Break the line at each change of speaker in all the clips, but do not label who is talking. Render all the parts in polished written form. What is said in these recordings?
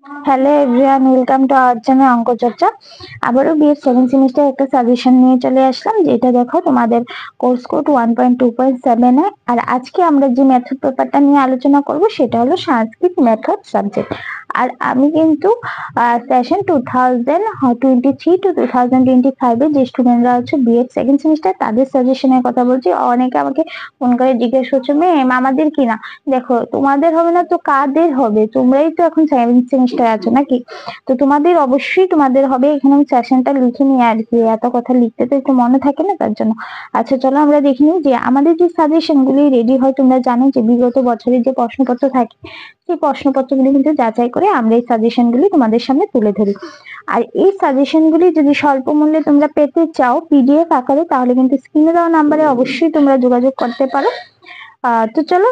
Hello everyone, welcome to our channel অঙ্ক চর্চা। আবারও বিএড সেকেন্ড সেমিস্টার একটা সাজেশন নিয়ে চলে আসলাম, যেটা দেখো তোমাদের কোর্স কোড 1.2.7 এ। আর আজকে আমরা যে মেথড পেপারটা নিয়ে আলোচনা করব সেটা হলো সংস্কৃত মেথড সাবজেক্ট। আর আমি কিন্তু সেশন 2023 to 2025 এর যে স্টুডেন্টরা হচ্ছে বিএড সেকেন্ড সেমিস্টার তাদের সাজেশনের কথা বলছি। অনেকে আমাকে ফোন করে জিজ্ঞেস করছে, ম্যাম আমাদের কি না? দেখো, তোমাদের হবে না তো কাদের হবে? তোমরাই তো এখন সেকেন্ড সেমিস্টার আছো নাকি? তো তোমাদের অবশ্যই তোমাদের হবে। এখানে আমি সেশনটা লিখে নিই আর কি, এত কথা লিখতে তো একটু মনে থাকে না, তার জন্য। আচ্ছা চলো আমরা দেখে নিই যে আমাদের যে সাজেশন গুলি রেডি হয়। তোমরা জানো যে বিগত বছরের যে প্রশ্নপত্র থাকে সেই প্রশ্নপত্রগুলি কিন্তু যাচাই করে আমরা এই সাজেশন গুলি তোমাদের সামনে তুলে ধরি। আর এই সাজেশন গুলি যদি স্বল্প মূল্যে তোমরা পেতে চাও পিডিএফ আকারে, তাহলে কিন্তু স্ক্রিনে দেওয়া নাম্বারে অবশ্যই তোমরা যোগাযোগ করতে পারো। তো চলো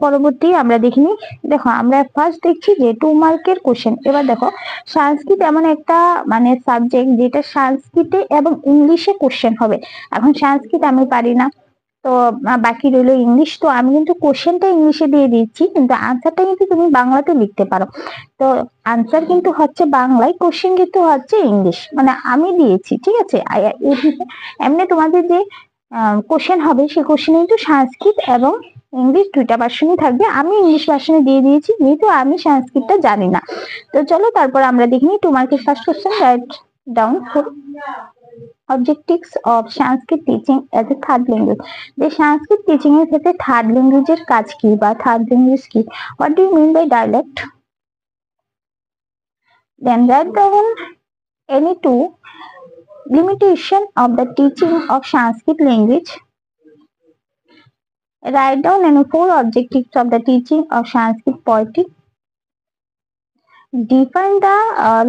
পরবর্তী আমরা দেখিনি। দেখো, আমরা ফার্স্ট দেখছি যে 2 মার্কের কোশ্চেন। এবার দেখো, সংস্কৃত এমন একটা মানে সাবজেক্ট যেটা সংস্কৃতে এবং ইংলিশে কোশ্চেন হবে। এখন সংস্কৃত আমি পারি না, তো বাকি রইলো ইংলিশ। তো আমি কিন্তু কোশ্চেনটা ইংলিশে দিয়ে দিচ্ছি, কিন্তু আনসারটা কিন্তু তুমি বাংলাতে লিখতে পারো। তো আনসার কিন্তু হচ্ছে বাংলায়, কোশ্চেন কিন্তু হচ্ছে ইংলিশ, মানে আমি দিয়েছি, ঠিক আছে। এমনি তোমাদের যে কোশ্চেন হবে সেই কোশ্চেনে কিন্তু সংস্কৃত এবং ইংলিশ দুইটা ভার্সনই থাকবে। আমি ইংলিশ ভার্সনে দিয়ে দিয়েছি, যেহেতু আমি সংস্কৃতটা জানি না। তো চলো তারপর আমরা দেখি নিই 2 মার্কের first question. Write down objectives of Sanskrit teaching as a third language. যে সংস্কৃত টিচিং এর ক্ষেত্রে থার্ড ল্যাঙ্গুয়েজের কাজ কি বা থার্ড ল্যাঙ্গুয়েজ কি? What do you mean by dialect? Then write down any two limitation of the teaching of Sanskrit language. Write down any 4 objectives of the teaching of Sanskrit poetry. Define the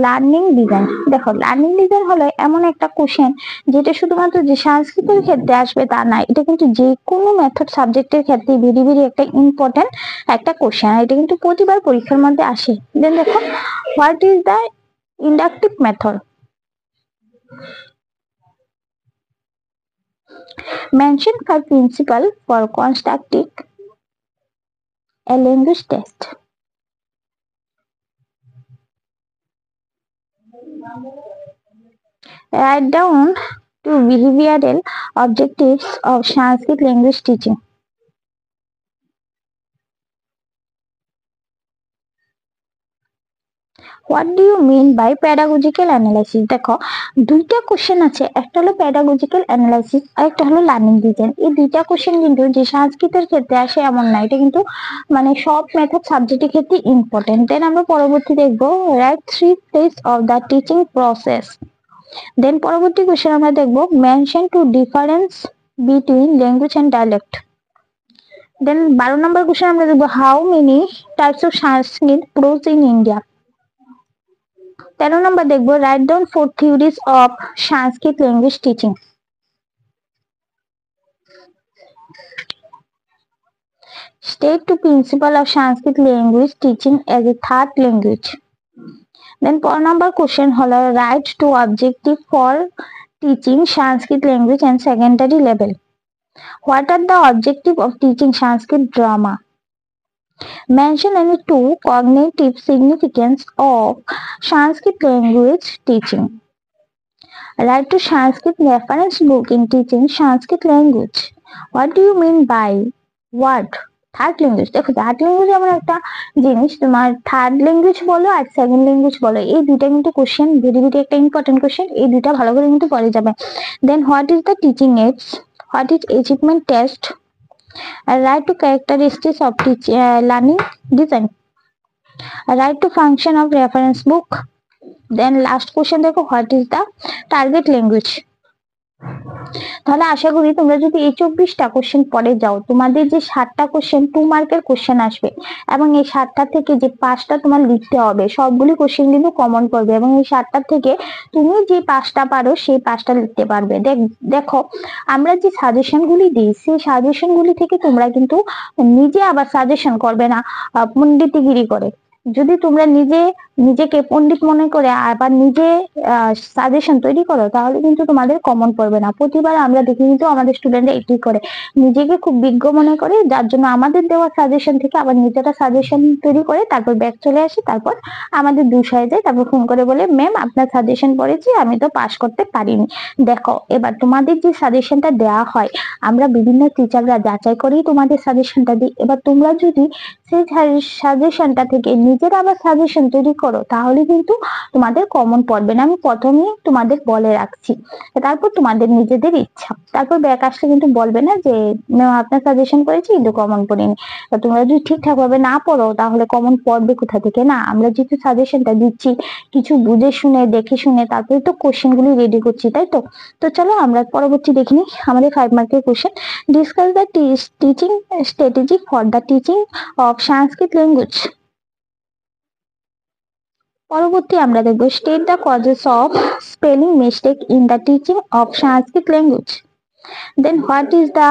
learning design. দেখো, learning design হলো এমন একটা question যেটা শুধুমাত্র যে সংস্কৃতের ক্ষেত্রে আসবে তা না, এটা কিন্তু যে কোনো মেথড সাবজেক্টের ক্ষেত্রে ভেরি ভেরি একটা ইম্পর্টেন্ট একটা কোশ্চেন। এটা কিন্তু প্রতিবার পরীক্ষার মধ্যে আসে। দেন দেখো, what is the inductive method? Mention 5 principle for constructing a language test. Write down 2 behavioral objectives of Sanskrit language teaching. What do you mean by pedagogical analysis? দেখো, দুইটা কোশ্চেন আছে, একটা হলো প্যাডাগজিক্যাল অ্যানালাইসিস আর একটা হলো লার্নিং ডিজাইন। এই দুইটা question কিন্তু যে সংস্কৃতের ক্ষেত্রে আসে এমন না, এটা কিন্তু মানে সব মেথড সাবজেক্টের ক্ষেত্রে ইম্পর্টেন্ট। দেন আমরা পরবর্তী দেখবো right 3 phase of the teaching process. Then পরবর্তী কোশ্চেন আমরা দেখবো mention 2 difference between language and dialect. Then 12 number question আমরা দেখবো how many types of Sanskrit prose in India. 13 number দেখবো right down 4 theories of Sanskrit language teaching. State 2 principle of Sanskrit language teaching as a third language. Then 4 number question হলো right 2 objective for teaching Sanskrit language and secondary level. What are the objective of teaching Sanskrit drama? Mention any 2 cognitive significance of Sanskrit language teaching. Write to Sanskrit reference book in teaching Sanskrit language. What do you mean by what? Third language. দেখো, third language এমন একটা জিনিস, তোমার third language বলো আর second language বলো, এই দুইটা কিন্তু কোশ্চেন ভেরি ভেরি একটা ইম্পর্টেন্ট কোশ্চেন। এই দুইটা ভালো করে কিন্তু পড়ে যাবে। Then what is the teaching aids? What is achievement test? Write to characteristics of learning design. Write to function of reference book. Then last question দেখো, what is the target language? তাহলে আশা করি তোমরা যদি এই 24টা কোশ্চেন পড়ে যাও, তোমাদের যে 7টা কোশ্চেন 2 মার্কের কোশ্চেন আসবে এবং এই 7টা থেকে যে 5টা তোমার লিখতে হবে, সবগুলি কোশ্চেন কিন্তু কমন পড়বে এবং এই 7টা থেকে তুমি যে 5টা পারো সেই 5টা লিখতে পারবে। দেখো, আমরা যে সাজেশন গুলি দিই সেই সাজেশন গুলি থেকে তোমরা কিন্তু নিজে আবার সাজেশন করবে না পণ্ডিতগিরি করে। যদি তোমরা নিজেকে পণ্ডিত মনে করে আবার নিজে সাজেশন তৈরি করো তাহলে কিন্তু তোমাদের কমন পড়বে না। প্রতিবার আমরা দেখি কিন্তু আমাদের স্টুডেন্টরা এটি করে, নিজেকে খুব বিজ্ঞ মনে করে, যার জন্য আমাদের দেওয়া সাজেশন থেকে আবার নিজেরা সাজেশন তৈরি করে তারপর ব্যাক চলে আসে, তারপর আমাদের দুষ হয়ে যায়, তারপর ফোন করে বলে ম্যাম আপনার সাজেশন পড়েছি, আমি তো পাস করতে পারিনি। দেখো এবার তোমাদের যে সাজেশনটা দেওয়া হয় আমরা বিভিন্ন টিচাররা যাচাই করেই তোমাদের সাজেশনটা দিই। এবার তোমরা যদি সেই সাজেশনটা থেকে নিজেরা আবার সাজেশন তৈরি করো তাহলে কিন্তু তোমাদের কমন পড়বে না, আমি প্রথমেই তোমাদের বলে রাখছি। তারপর তোমাদের নিজেদের ইচ্ছা, তারপর ব্যাক আসলে কিন্তু বলবে না যে আপনার সাজেশন করেছি কিন্তু কমন পড়িনি। তোমরা যদি ঠিকঠাক ভাবে না পড়ো তাহলে কমন পড়বে কোথা থেকে? না, আমরা যেহেতু সাজেশনটা দিচ্ছি কিছু বুঝে শুনে দেখে শুনে তারপরে তো কোশ্চেন গুলি রেডি করছি, তাই তো? তো চলো আমরা পরবর্তী দেখি আমাদের 5 মার্কের question. Discuss the teaching strategy for the teaching of Sanskrit language. পরবর্তী আমরা দেখব state the causes of spelling mistake in the teaching of Sanskrit language. Then what is the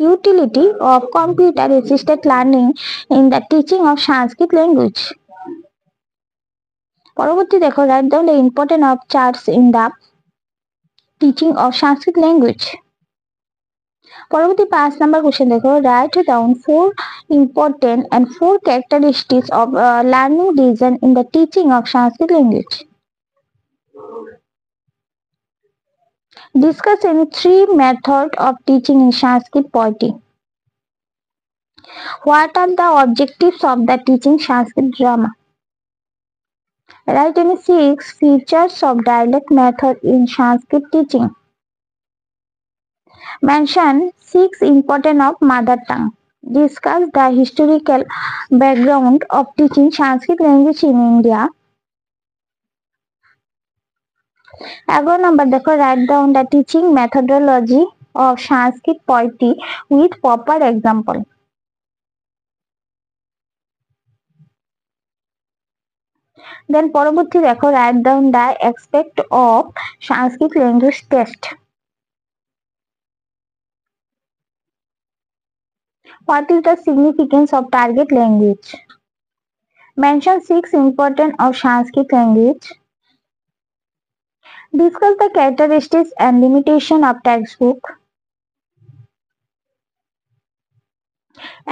utility of computer assisted learning in the teaching of Sanskrit language. পরবর্তী দেখো write down the importance of charts in the teaching of Sanskrit language. পরবর্তী 5 number question দেখো right down 4 important and 4 characteristics of learning design in the teaching of Sanskrit language. Discuss any 3 methods of teaching in Sanskrit poetry. What are the objectives of the teaching Sanskrit drama? Write any 6 features of dialect method in Sanskrit teaching. Mention 6 important of mother tongue. Discuss the historical background of teaching Sanskrit language in India. 11 number দেখো write down the teaching methodology of Sanskrit poetry with proper example. Then পরবর্তী দেখো write down the aspect of Sanskrit language test. What is the significance of target language? Mention 6 important of Sanskrit language. Discuss the characteristics and limitation of textbook.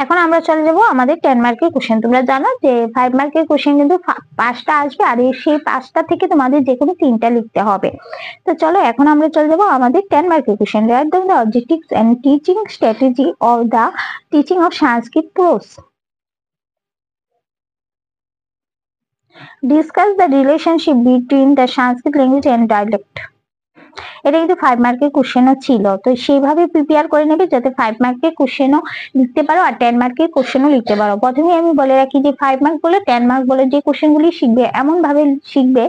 এখন আমরা চলে যাব আমাদের 10 মার্কের question. তোমরা জানো যে 5 মার্কের কোশ্চেন কিন্তু 5টা আসবে আর সেই 5টা থেকে তোমাদের যে কোনো 3টা লিখতে হবে। তো চলো এখন আমরা চলে যাব আমাদের 10 মার্কের question. Write down the objectives and teaching strategy of the teaching of Sanskrit prose. Discuss the relationship between the Sanskrit language and dialect. এটা কিন্তু 5 মার্কের কোশ্চেনও ছিল, তো সেইভাবে প্রিপেয়ার করে নেবে যাতে 5 মার্কের কোশ্চেনও লিখতে পারো আর 10 মার্কের কোশ্চেনও লিখতে পারো। প্রথমে আমি বলে রাখি যে 5 মার্ক বলে 10 মার্ক বলে যে কোশ্চেনগুলি শিখবে এমন ভাবে শিখবে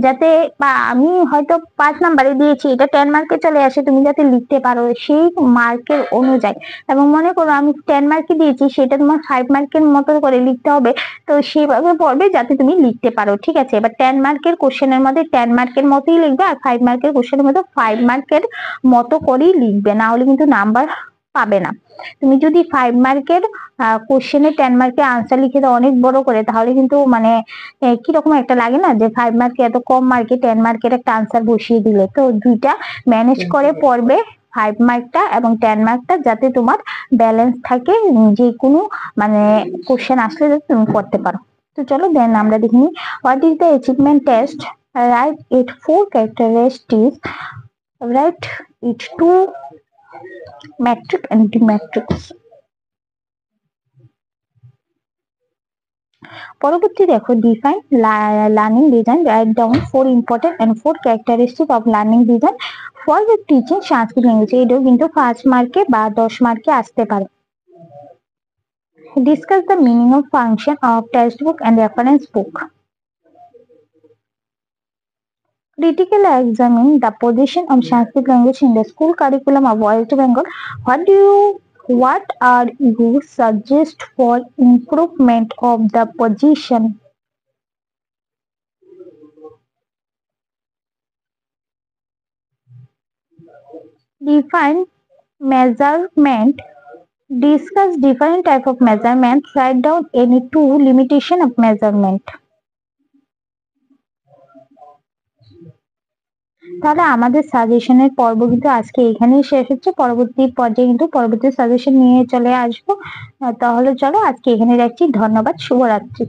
যাতে বা আমি হয়তো 5 নাম্বারে দিয়েছি এটা 10 মার্কে চলে আসে, তুমি যাতে লিখতে পারো সেই মার্কের অনুযায়ী। এবং মনে করো আমি 10 মার্কে দিয়েছি সেটা তোমার 5 মার্কের মতো করে লিখতে হবে, তো সেইভাবে পড়বে যাতে তুমি লিখতে পারো, ঠিক আছে? এবার 10 মার্কের কোশ্চেনের মধ্যে 10 মার্কের মতোই লিখবে আর 5 মার্কের কোশ্চেনের মধ্যে 5 মার্কের মতো করেই লিখবে, না হলে কিন্তু নাম্বার পাবে না। তুমি যদি 5 মার্কের কোশ্চেনে 10 মার্কের আনসার লিখে দাও অনেক বড় করে তাহলে কিন্তু মানে কিরকম একটা লাগে না যে 5 মার্কে এত কম মার্কে 10 মার্কের একটা আনসার বসিয়ে দিলে। তো দুইটা ম্যানেজ করে পড়বে, 5 মার্কটা এবং 10 মার্কটা, যাতে তোমার ব্যালেন্স থাকে, যে কোনো মানে কোশ্চেন আসলে যাতে তুমি করতে পারো। তো চলো দেন আমরা দেখি what is the achievement test. Right it 4 characteristics. Write it 2 metric and D-matrix. পরবর্তী দেখো define learning design. Right down 4 important and 4 characteristics of learning design for the teaching Sanskrit language. এটাও কিন্তু 5 মার্কে বা 10 মার্কে আসতে পারে। Discuss the meaning of function of textbook and reference book. Critically examine the position of Sanskrit language in the school curriculum of West Bengal. What are you suggest for improvement of the position? Define measurement Discuss different type of measurement. Write down any two limitation of measurement. তাহলে আমাদের সাজেশনের পর্ব কিন্তু আজকে এখানেই শেষ হচ্ছে। পরবর্তী পর্যায়ে কিন্তু পরবর্তী সাজেশন নিয়ে চলে আসবো। তাহলে চলো আজকে এখানে রাখছি। ধন্যবাদ, শুভরাত্রি।